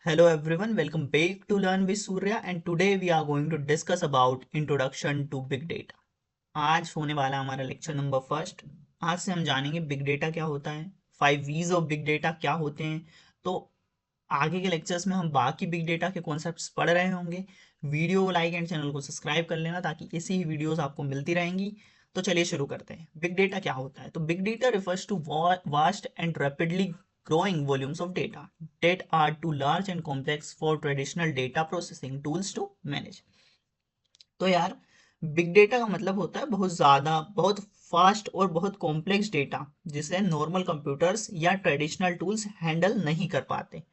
Hello everyone, welcome back to Learn with Surya and today we are going to discuss about introduction to big data. आज होने वाला हमारा lecture number first. आज से हम जानेंगे बिग डेटा क्या होता है, 5 V's ऑफ बिग डेटा क्या होते हैं। तो आगे के लेक्चर्स में हम बाकी बिग डेटा के कॉन्सेप्ट्स पढ़ रहे होंगे। वीडियो को लाइक एंड चैनल को सब्सक्राइब कर लेना ताकि ऐसी ही वीडियोस आपको मिलती रहेंगी। तो चलिए शुरू करते हैं। बिग डेटा क्या होता है? तो big data refers to vast and rapidly growing volumes of data that are too large and complex for traditional data processing tools to manage। तो यार, बिग डेटा का मतलब होता है बहुत ज़्यादा, बहुत फास्ट और बहुत कॉम्प्लेक्स डेटा जिसे नॉर्मल कंप्यूटर्स या ट्रेडिशनल टूल्स हैंडल नहीं कर पाते।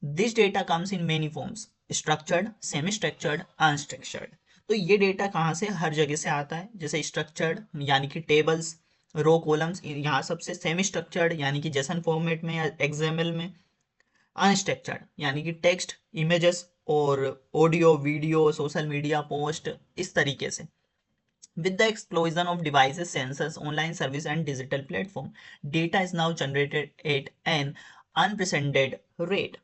This data comes in many forms, structured, semi structured, unstructured. तो ये डेटा कहाँ से? हर जगह से आता है। जैसे स्ट्रक्चर्ड यानी कि टेबल्स, रो कॉलम्स, यहाँ सबसे। सेमी स्ट्रक्चर्ड यानी कि जेसन फॉर्मेट में या एक्सएमएल में। अनस्ट्रक्चर्ड यानी कि टेक्स्ट, इमेजेस और audio, video, social media post, इस तरीके से। With the explosion of devices, sensors, online service and digital platform, data is now generated at an unprecedented rate।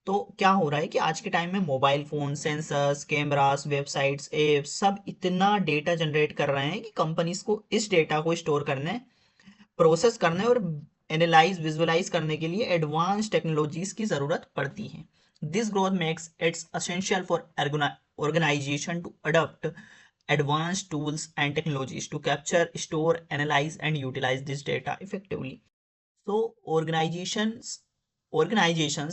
तो क्या हो रहा है कि आज के टाइम में mobile phone, sensors, cameras, websites, apps सब इतना डेटा जनरेट कर रहे हैं कि कंपनीज को इस डेटा को स्टोर करने, प्रोसेस करने और एनालाइज, विजुअलाइज करने के लिए एडवांस टेक्नोलॉजीज की जरूरत पड़ती है। This growth makes it's essential for organization to adopt advanced tools and technologies to capture, store, analyze and utilize this data effectively। So organizations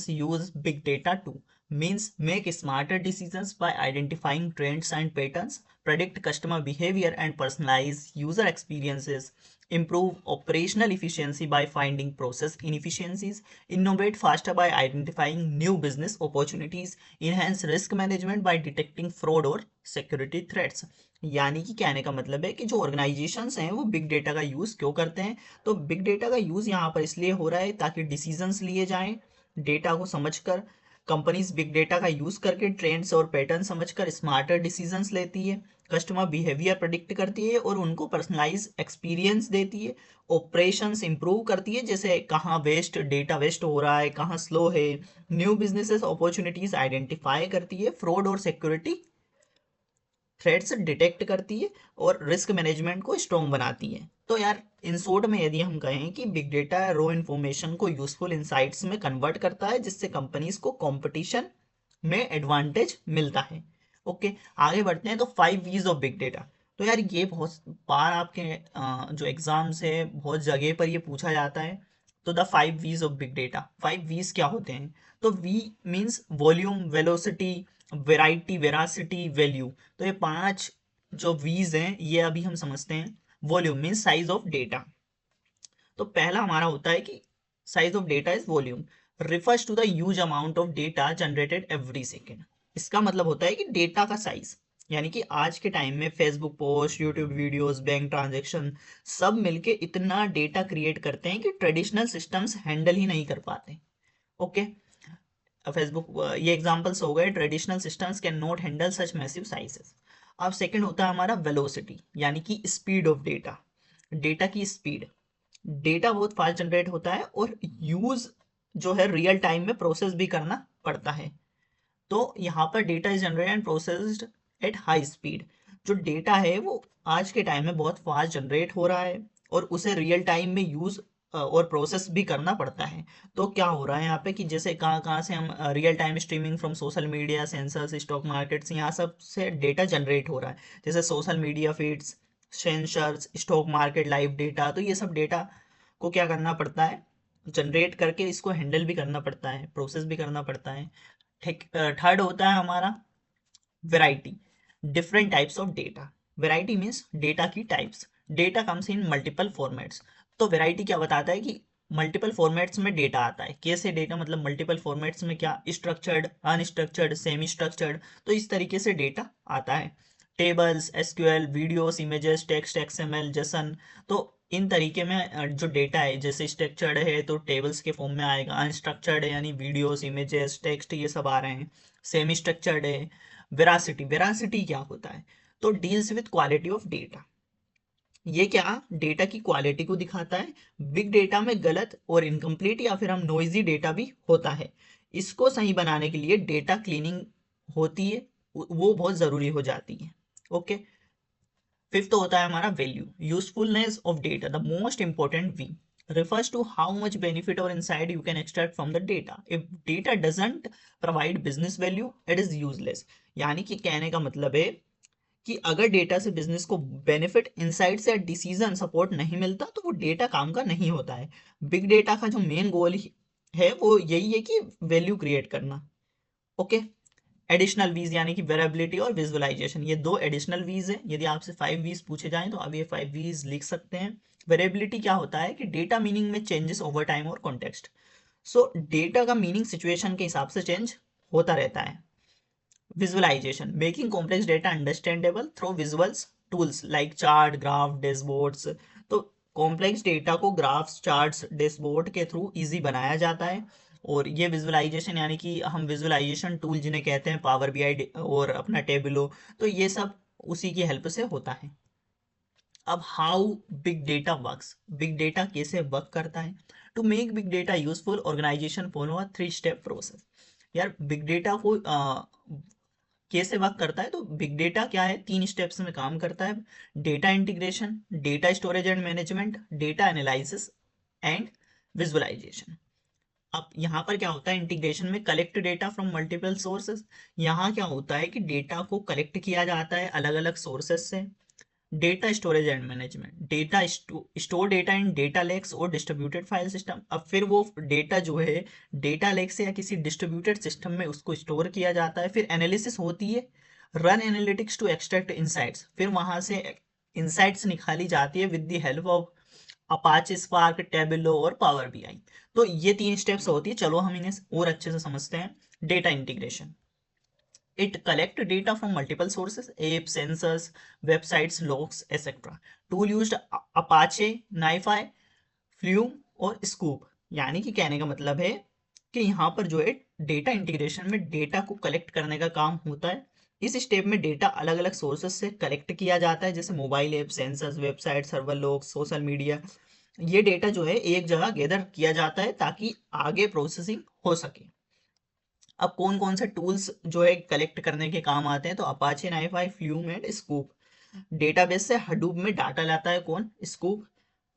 use big data to means make smarter decisions by identifying trends and patterns, predict customer behavior and personalize user experiences, improve operational efficiency by finding process inefficiencies, innovate faster by identifying new business opportunities, enhance risk management by detecting fraud or security threats। यानी कि कहने का मतलब है कि जो organisations हैं वो बिग डेटा का यूज क्यों करते हैं? तो बिग डेटा का यूज यहाँ पर इसलिए हो रहा है ताकि डिसीजंस लिए जाएं डेटा को समझकर। कंपनीज बिग डेटा का यूज करके ट्रेंड्स और पैटर्न समझकर स्मार्टर डिसीजंस लेती है, कस्टमर बिहेवियर प्रेडिक्ट करती है और उनको पर्सनलाइज एक्सपीरियंस देती है, ऑपरेशंस इंप्रूव करती है, जैसे कहाँ वेस्ट, डेटा वेस्ट हो रहा है, कहाँ स्लो है, न्यू बिजनेसेस अपॉर्चुनिटीज आइडेंटिफाई करती है, फ्रॉड और सिक्योरिटी थ्रेट्स डिटेक्ट करती है और रिस्क मैनेजमेंट को स्ट्रॉन्ग बनाती है। तो यार, इन शॉर्ट में यदि हम कहें कि बिग डेटा रो इन्फॉर्मेशन को यूजफुल इंसाइट्स में कन्वर्ट करता है जिससे कंपनीज को कंपटीशन में एडवांटेज मिलता है। ओके, आगे बढ़ते हैं। तो 5 V's ऑफ बिग डेटा। तो यार, ये बहुत बार आपके जो एग्जाम्स है बहुत जगह पर ये पूछा जाता है। तो the 5 V's of big data, 5 V's क्या होते हैं? तो V means volume, velocity, variety, veracity, value. तो ये 5 जो वीज हैं ये अभी हम समझते हैं। Volume means size of data. तो पहला हमारा होता है कि size of data is volume, refers to the huge amount of data generated every second. इसका मतलब होता है कि डेटा का साइज, यानी कि आज के टाइम में Facebook post, YouTube videos, bank transaction सब मिलके इतना डेटा क्रिएट करते हैं कि ट्रेडिशनल सिस्टम्स हैंडल ही नहीं कर पाते। ओके, फेसबुक, ये एग्जांपल्स हो गए। Traditional systems can not handle such massive sizes. अब सेकंड होता है हमारा वेलोसिटी, यानी कि स्पीड ऑफ डेटा। डेटा की स्पीड, डेटा बहुत फास्ट जनरेट होता है और यूज जो है रियल टाइम में प्रोसेस भी करना पड़ता है। तो यहाँ पर data is generated and processed at high speed. जो डेटा है वो आज के टाइम में बहुत फास्ट जनरेट हो रहा है और उसे रियल टाइम में यूज और प्रोसेस भी करना पड़ता है। तो क्या हो रहा है यहाँ पे कि जैसे कहाँ कहाँ से हम real time streaming from social media, sensors, stock markets, यहाँ सब से डेटा जनरेट हो रहा है। जैसे social media feeds, sensors, stock market live data. तो ये सब डेटा को क्या करना पड़ता है? जनरेट करके इसको हैंडल भी करना पड़ता है, प्रोसेस भी करना पड़ता है। ठीक। थर्ड होता है हमारा variety, different types of data. Variety means data की types. Data comes in multiple formats. तो वैरायटी क्या बताता है कि मल्टीपल फॉर्मेट्स में डेटा आता है। कैसे डेटा मतलब मल्टीपल फॉर्मेट्स में? क्या, स्ट्रक्चर्ड, अनस्ट्रक्चर्ड, सेमी स्ट्रक्चर्ड। तो इस तरीके से डेटा आता है। Tables, SQL, videos, images, text, XML, Jason. तो इन तरीके में जो डेटा है, जैसे स्ट्रक्चर्ड है तो टेबल्स के फॉर्म में आएगा, अनस्ट्रक्चर्ड है यानी वीडियोस, इमेजेस, टेक्स्ट ये सब आ रहे हैं, सेमी स्ट्रक्चर्ड है। वेरासिटी, वेरासिटी क्या होता है? तो deals with quality of data. ये क्या, डेटा की क्वालिटी को दिखाता है। बिग डेटा में गलत और इनकम्प्लीट या फिर हम नॉइजी डेटा भी होता है। इसको सही बनाने के लिए डेटा क्लीनिंग होती है, वो बहुत जरूरी हो जाती है। ओके, फिफ्थ होता है हमारा value, usefulness of data. The most important V refers to how much benefit or insight you can extract from the data. If data doesn't provide business value, it is useless. यानी कि कहने का मतलब है कि अगर डेटा से business को बेनिफिट, इनसाइट्स या डिसीजन सपोर्ट नहीं मिलता तो वो डेटा काम का नहीं होता है। बिग डेटा का जो मेन गोल है वो यही है कि वैल्यू क्रिएट करना। ओके, एडिशनल वीज यानी कि वेरेबिलिटी और विजुअलाइजेशन, ये दो एडिशनल वीज है। यदि आपसे 5 वीज पूछे जाएं तो आप ये 5 वीज लिख सकते हैं। वेरेबिलिटी क्या होता है कि डेटा मीनिंग में चेंजेस ओवर टाइम और कॉन्टेक्स्ट। सो डेटा का मीनिंग सिचुएशन के हिसाब से चेंज होता रहता है। Visualisation, making complex data understandable through visuals tools like chart, graph, dashboards. तो कॉम्प्लेक्स डेटा को ग्राफ्स, चार्ट्स, डैशबोर्ड के थ्रू इजी बनाया जाता है। और ये विजुअलाइजेशन यानी कि हम विजुअलाइजेशन टूल जिन्हें कहते हैं पावर बीआई और अपना टेबलो, तो ये सब उसी की हेल्प से होता है। अब how big data works, big data कैसे वर्क करता है। To make big data useful, organisation follow a 3 step process. यार बिग डेटा को कैसे वर्क करता है, तो बिग डेटा क्या है, 3 स्टेप्स में काम करता है। Data integration, data storage and management, data analysis and visualisation. अब यहाँ पर क्या होता है, इंटीग्रेशन में collect data from multiple sources. यहाँ क्या होता है कि डेटा को कलेक्ट किया जाता है अलग अलग सोर्सेस से। Data storage and management, data store data in data lakes और डिस्ट्रीब्यूटेड फाइल सिस्टम। अब फिर वो डेटा जो है डेटा लेक से या किसी डिस्ट्रीब्यूटेड सिस्टम में उसको स्टोर किया जाता है। फिर एनालिसिस होती है, run analytics to extract insights. फिर वहां से इनसाइट्स निकाली जाती है with the help of Apache Spark, Tableau और पावर बीआई। तो ये 3 स्टेप्स होती है। चलो हम इन्हें और अच्छे से समझते हैं। Data integration, it collect data from multiple sources, apps, sensors, websites, logs, etc. Tool used Apache, NiFi, Flume और Scoop। यानी कि कहने का मतलब है कि यहाँ पर जो है डेटा इंटीग्रेशन में डेटा को कलेक्ट करने का काम होता है। इस स्टेप में डेटा अलग अलग सोर्सेस से कलेक्ट किया जाता है, जैसे mobile app, sensors, website, server log, social media. ये डेटा जो है एक जगह गैदर किया जाता है ताकि आगे प्रोसेसिंग हो सके। अब कौन कौन से टूल्स जो है कलेक्ट करने के काम आते हैं, तो Apache, NiFi, Flume and Sqoop. Database से हडूप में डाटा लाता है कौन, स्कूप।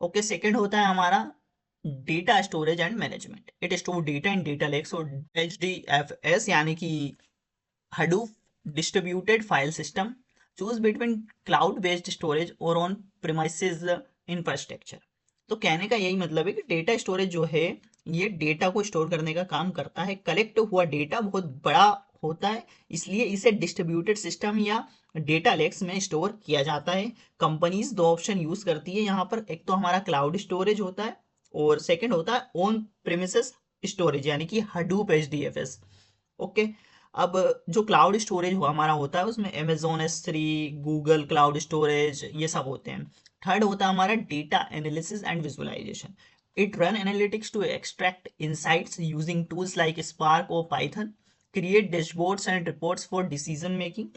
ओके, सेकंड होता है हमारा data storage and management. It store data in data lakes और HDFS यानी कि Hadoop distributed file system. Choose between cloud based storage और ऑन प्रीमाइसेस इंफ्रास्ट्रक्चर। तो कहने का यही मतलब है कि डेटा स्टोरेज जो है ये डेटा को स्टोर करने का काम करता है। कलेक्ट हुआ डेटा बहुत बड़ा होता है, इसलिए इसे डिस्ट्रीब्यूटेड सिस्टम या डेटा लेक्स में स्टोर किया जाता है। कंपनीज 2 ऑप्शन यूज करती है यहाँ पर, एक तो हमारा क्लाउड स्टोरेज होता है और सेकंड होता है ऑन प्रीमिसेस स्टोरेज यानी कि हडूप HDFS। ओके, अब जो क्लाउड स्टोरेज हुआ हमारा होता है उसमें Amazon S3, Google cloud storage, ये सब होते हैं। थर्ड होता है हमारा data analysis and visualisation. It run analytics to extract insights using tools like Spark or Python, create dashboards and reports for decision making.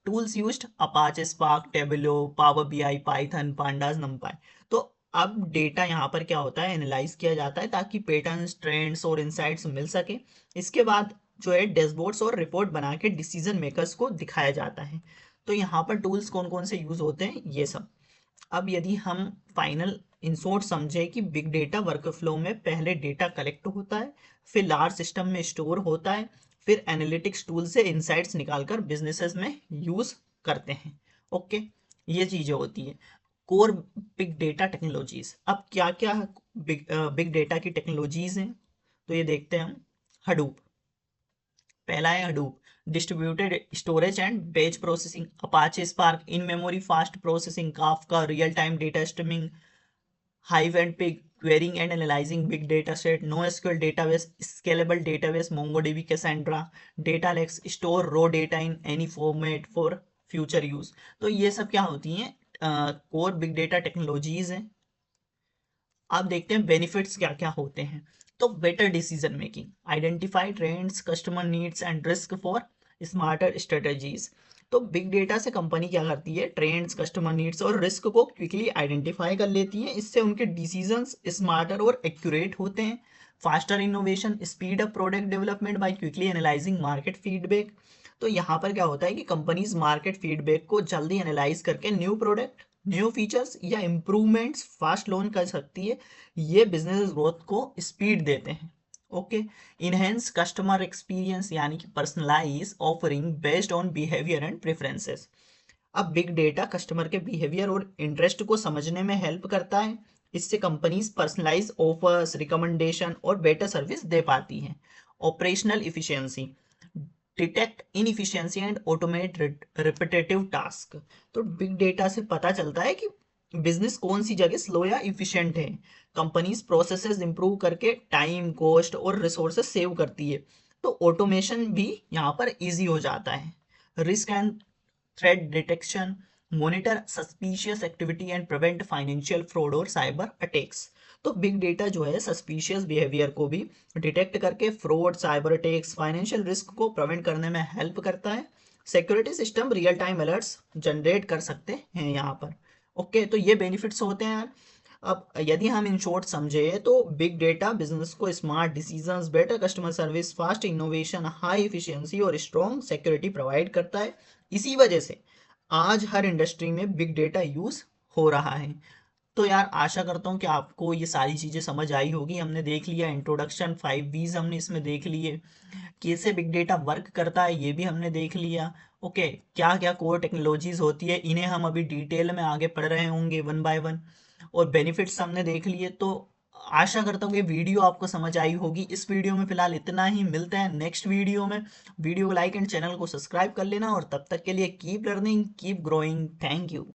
Tools used Apache Spark, Tableau, Power BI, Python, Pandas, NumPy. तो अब data यहाँ पर क्या होता है, analyse किया जाता है ताकि पैटर्न्स, ट्रेंड्स और इंसाइट्स मिल सके। इसके बाद जो है डैशबोर्ड्स और रिपोर्ट बना के डिसीजन मेकर्स को दिखाया जाता है। तो यहाँ पर टूल्स कौन कौन से यूज होते हैं ये सब। अब यदि हम फाइनल इन शॉर्ट समझे कि बिग डेटा वर्कफ्लो में पहले डेटा कलेक्ट होता है, फिर लार्ज सिस्टम में स्टोर होता है, फिर एनालिटिक्स टूल से इंसाइट्स निकालकर बिजनेसेस में यूज करते हैं। ओके, ये चीजें होती है। कोर बिग डेटा टेक्नोलॉजीज, अब क्या क्या बिग डेटा की टेक्नोलॉजीज हैं तो ये देखते हैं हम। हडूप, पहला है हडूप, डिस्ट्रीब्यूटेड स्टोरेज एंड बेच processing. Apache spark, in memory fast processing. Kafka, real time data streaming. Hive and Pig, querying and analyzing big data set. NoSQL database, scalable database. MongoDB, Cassandra. Data lakes, store raw data in any format for future use. तो ये सब क्या होती हैं, core big data technologies हैं। आप देखते हैं बेनिफिट्स क्या क्या होते हैं। तो better decision making, identify trends, customer needs and risk for smarter strategies. तो बिग डेटा से कंपनी क्या करती है, ट्रेंड्स, कस्टमर नीड्स और रिस्क को क्विकली आइडेंटिफाई कर लेती है। इससे उनके डिसीजंस स्मार्टर और एक्यूरेट होते हैं। Faster innovation, speed up product development bye quickly analysing market feedback. तो यहाँ पर क्या होता है कि कंपनीज मार्केट फीडबैक को जल्दी एनालाइज करके न्यू प्रोडक्ट, न्यू फीचर्स या इम्प्रूवमेंट्स फास्ट लॉन्च कर सकती है। ये बिजनेस ग्रोथ को स्पीड देते हैं। ओके, इनहेंस कस्टमर एक्सपीरियंस यानी कि personalise offering based on behaviour and preferences. अब बिग डेटा कस्टमर के बिहेवियर और इंटरेस्ट को समझने में हेल्प करता है। इससे कंपनीज पर्सनलाइज ऑफर्स, रिकमेंडेशन और बेटर सर्विस दे पाती हैं। Operational efficiency, detect inefficiency and automate repetitive task. तो बिग डेटा से पता चलता है कि बिजनेस कौन सी जगह स्लो या इफिशिएंट है। कंपनीज प्रोसेसेस इंप्रूव करके टाइम, कॉस्ट और रिसोर्सेस सेव करती है। तो ऑटोमेशन भी यहाँ पर इजी हो जाता है। Risk and threat detection, monitor suspicious activity and prevent financial fraud और साइबर अटैक्स। तो बिग डेटा जो है सस्पिशियस बिहेवियर को भी डिटेक्ट करके fraud, cyber attacks, financial risk को प्रिवेंट करने में हेल्प करता है। Security system real time alerts generate कर सकते हैं यहाँ पर। ओके, तो ये बेनिफिट्स होते हैं यार। अब यदि हम इन शॉर्ट समझे तो बिग डेटा बिजनेस को smart decisions, better customer service, fast innovation, high efficiency और स्ट्रॉन्ग सिक्योरिटी प्रोवाइड करता है। इसी वजह से आज हर इंडस्ट्री में बिग डेटा यूज हो रहा है। तो यार आशा करता हूँ कि आपको ये सारी चीज़ें समझ आई होगी। हमने देख लिया इंट्रोडक्शन, 5 V's हमने इसमें देख लिए, कैसे बिग डेटा वर्क करता है ये भी हमने देख लिया। ओके, क्या क्या कोर टेक्नोलॉजीज होती है इन्हें हम अभी डिटेल में आगे पढ़ रहे होंगे वन बाय वन, और बेनिफिट्स हमने देख लिए। तो आशा करता हूँ कि वीडियो आपको समझ आई होगी। इस वीडियो में फिलहाल इतना ही, मिलते हैं नेक्स्ट वीडियो में। वीडियो को लाइक एंड चैनल को सब्सक्राइब कर लेना, और तब तक के लिए keep learning, keep growing. Thank you.